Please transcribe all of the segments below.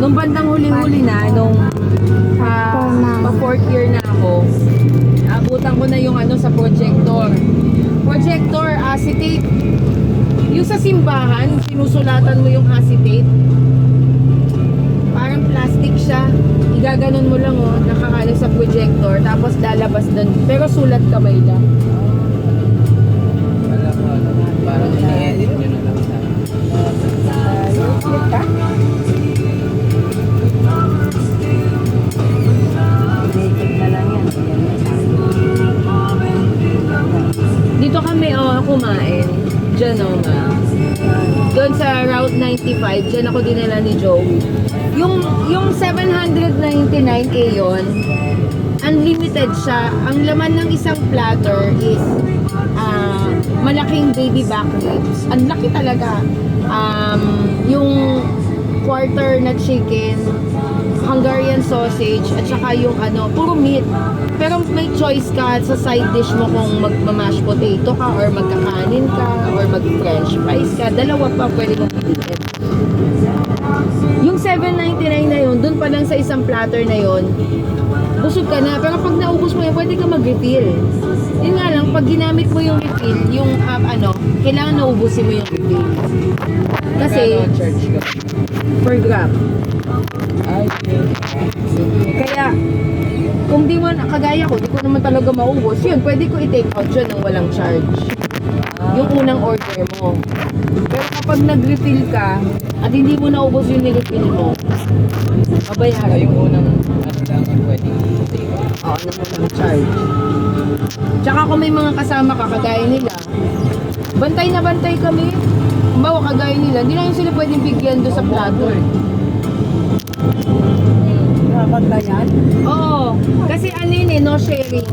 Nung bandang huli-huli na, nung pa 4th year na ako, abutan ko na yung ano sa projector. Projector, acetate. Yung sa simbahan, sinusulatan mo yung acetate. Parang plastic siya. Igaganon mo lang oh, nakakano sa projector, tapos lalabas doon. Pero sulat kamay lang. Wala ko ano. Parang ini-edit nyo na lang sa... Na lang yan. Dito kami kumain. Diyan ma. Doon sa Route 95, diyan ako dinala ni Joey. Yung 799 yun, unlimited siya. Ang laman ng isang platter is malaking baby back ribs. Ang laki talaga. Yung quarter na chicken, Hungarian sausage, at saka yung puro meat. Pero may choice ka sa side dish mo kung magmamash potato ka or magkakanin ka or mag-french fries ka. Dalawa pa pwede mong piliin. Yung 799 na yun, dun pa lang sa isang platter na yun, busog ka na. Pero pag naubos mo yun, pwede ka mag-refill. Yun nga lang, pag ginamit mo yung refill, yung kailangan naubusin mo yung refill. Kasi, Church ka. per gram. Ay, Kaya, kung di mo, kagaya ko, di ko naman talaga maubos, yun, pwede ko i-take out yun ng walang charge. Yung unang order mo. Pero kapag nag-refill ka, at hindi mo naubos yung nirefill mo, mabayaran yung mo. unang ano lang ang pwede i-take out. Oo, ng walang charge. Tsaka kung may mga kasama ka, kagaya nila, bantay na bantay kami. Kumbawa, kagaya nila, hindi lang sila pwedeng bigyan doon sa plato. Nakapagbayan? Oo, kasi no sharing.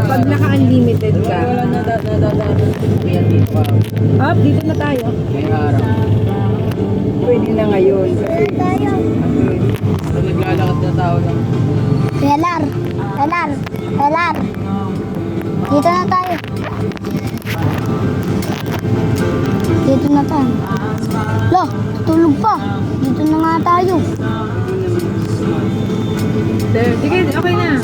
Pag naka-unlimited ka. Wala na nadadaan. Yan dito pa. Up, dito na tayo. May araw. Pwede na ngayon. So, naglalakad na tao lang. Helar. Dito na tayo. Dito na tayo. Lo, tulog pa. Dito na nga tayo. Sige, okay na.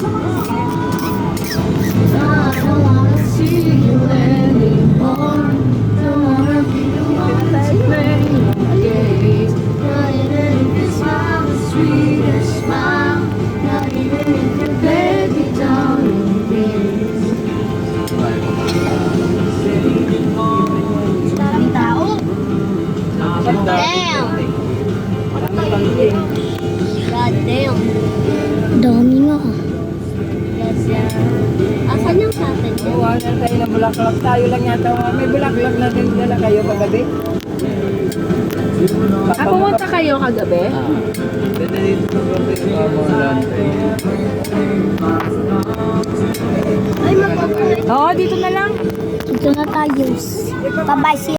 Daming tao. Damn. God damn. Dami nga. Asan yung sa atin? Wala na tayo na bulaklak. Tayo lang yata. May bulaklak na din dala kayo kagabi. Pumunta kayo kagabi? Ganda dito sa mga laundry. Ay, magpapalit. Oo, dito na lang. Dito na tayo. Bye-bye.